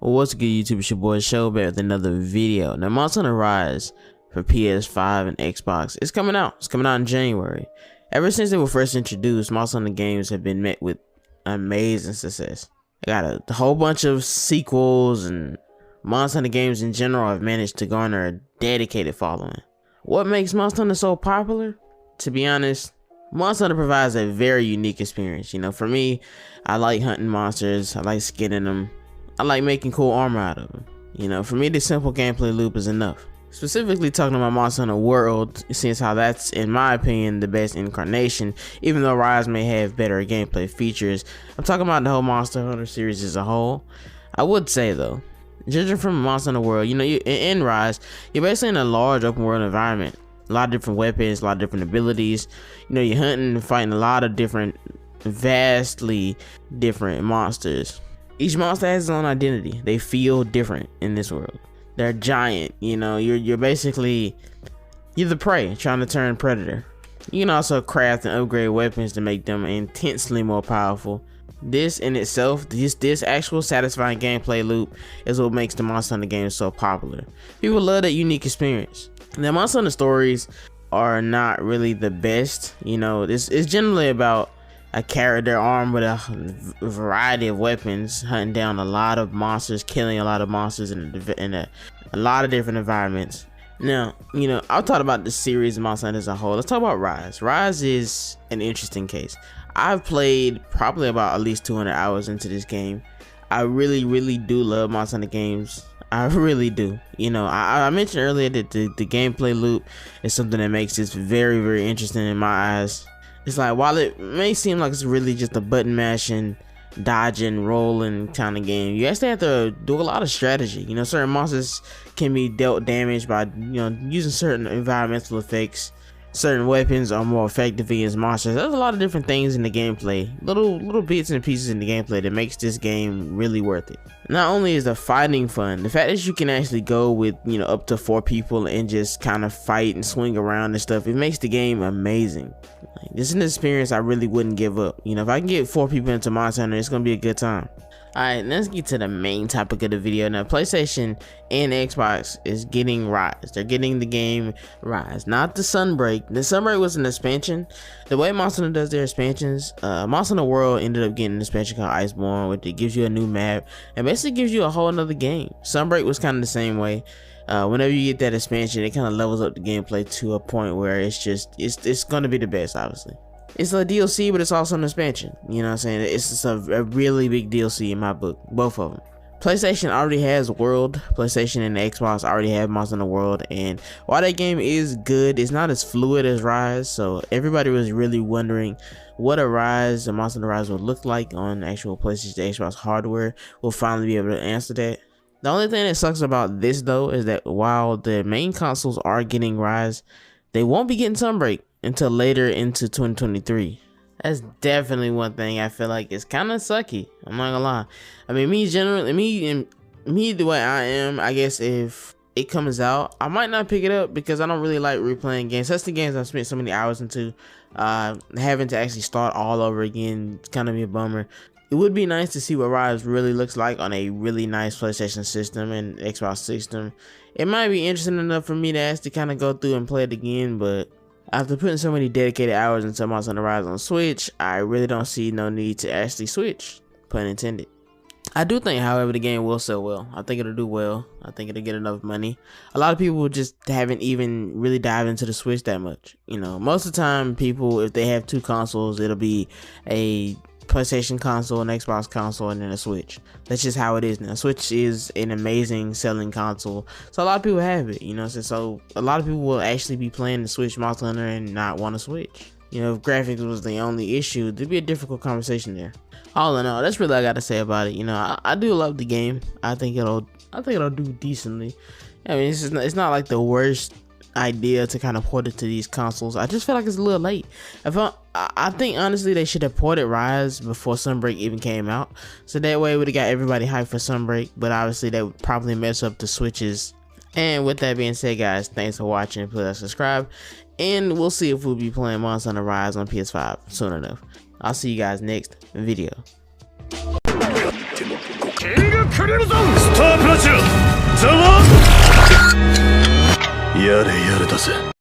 What's good, YouTube? It's your boy Show back with another video. Now, Monster Hunter Rise for PS5 and Xbox is coming out. It's coming out in January. Ever since they were first introduced, Monster Hunter games have been met with amazing success. They got a whole bunch of sequels, and Monster Hunter games in general have managed to garner a dedicated following. What makes Monster Hunter so popular? To be honest, Monster Hunter provides a very unique experience. You know, for me, I like hunting monsters. I like skinning them. I like making cool armor out of them. You know, for me, this simple gameplay loop is enough. Specifically talking about Monster Hunter World, since how that's, in my opinion, the best incarnation, even though Rise may have better gameplay features. I'm talking about the whole Monster Hunter series as a whole. I would say though, judging from Monster Hunter World, you know, in Rise, you're basically in a large open world environment. A lot of different weapons, a lot of different abilities. You know, you're hunting and fighting a lot of different, vastly different monsters. Each monster has its own identity. They feel different in this world. They're giant, you know, you're basically, you're the prey trying to turn predator. You can also craft and upgrade weapons to make them intensely more powerful. This in itself, this actual satisfying gameplay loop is what makes the Monster Hunter games so popular. People love that unique experience. Now, Monster Hunter stories are not really the best. You know, it's generally about a character armed with a variety of weapons, hunting down a lot of monsters, killing a lot of monsters in a lot of different environments. Now, you know, I'll talk about the series of Monster Hunter as a whole. Let's talk about Rise. Rise is an interesting case. I've played probably about at least 200 hours into this game. I really do love Monster Hunter games. I really do. You know, I mentioned earlier that the gameplay loop is something that makes this very interesting in my eyes. It's like, while it may seem like it's really just a button mashing, dodging, rolling kind of game, you actually have to do a lot of strategy. You know, certain monsters can be dealt damage by, you know, using certain environmental effects. Certain weapons are more effective against monsters. There's a lot of different things in the gameplay, little bits and pieces in the gameplay that makes this game really worth it. Not only is the fighting fun, the fact that you can actually go with, you know, up to 4 people and just kind of fight and swing around and stuff, it makes the game amazing. Like, this is an experience I really wouldn't give up. You know, if I can get 4 people into Monster Hunter, it's gonna be a good time. Alright, let's get to the main topic of the video. Now, PlayStation and Xbox is getting Rise. They're getting the game Rise, not the Sunbreak. The Sunbreak was an expansion. The way Monster Hunter does their expansions, Monster Hunter World ended up getting an expansion called Iceborne, which it gives you a new map and basically gives you a whole nother game. Sunbreak was kind of the same way. Whenever you get that expansion, it kind of levels up the gameplay to a point where it's going to be the best, obviously. It's a DLC, but it's also an expansion. You know what I'm saying? It's just a really big DLC in my book, both of them. PlayStation already has World. PlayStation and the Xbox already have Monster Hunter World, and while that game is good, it's not as fluid as Rise. So everybody was really wondering what a Monster Hunter Rise would look like on actual PlayStation Xbox hardware. We'll finally be able to answer that. The only thing that sucks about this though is that while the main consoles are getting Rise, they won't be getting Sunbreak until later into 2023. That's definitely one thing I feel like is kind of sucky. I'm not gonna lie. I mean, me the way I am, I guess if it comes out, I might not pick it up because I don't really like replaying games. That's the games I've spent so many hours into. Having to actually start all over again, it's kind of be a bummer. It would be nice to see what Rise really looks like on a really nice PlayStation system and Xbox system. It might be interesting enough for me to actually kind of go through and play it again, but after putting so many dedicated hours into Monster Hunter Rise on Switch, I really don't see no need to actually switch, pun intended. I do think, however, the game will sell well. I think it'll do well. I think it'll get enough money. A lot of people just haven't even really dived into the Switch that much. You know, most of the time, people, if they have 2 consoles, it'll be a PlayStation console, an Xbox console, and then a Switch. That's just how it is now. Switch is an amazing selling console, so a lot of people have it, you know. So a lot of people will actually be playing the Switch Monster Hunter and not want to switch. You know, if graphics was the only issue, there'd be a difficult conversation there. All in all, that's really all I got to say about it. You know, I do love the game. I think it'll do decently. I mean, it's not like the worst idea to kind of port it to these consoles. I just feel like it's a little late. I think honestly they should have ported Rise before Sunbreak even came out, so that way it would have got everybody hyped for Sunbreak, but obviously that would probably mess up the Switches. And with that being said, guys, thanks for watching. Please subscribe, and we'll see if we'll be playing Monster Hunter Rise on PS5 soon enough. I'll see you guys next video. キングクリムゾンスタープラチナザワやれやれだぜ。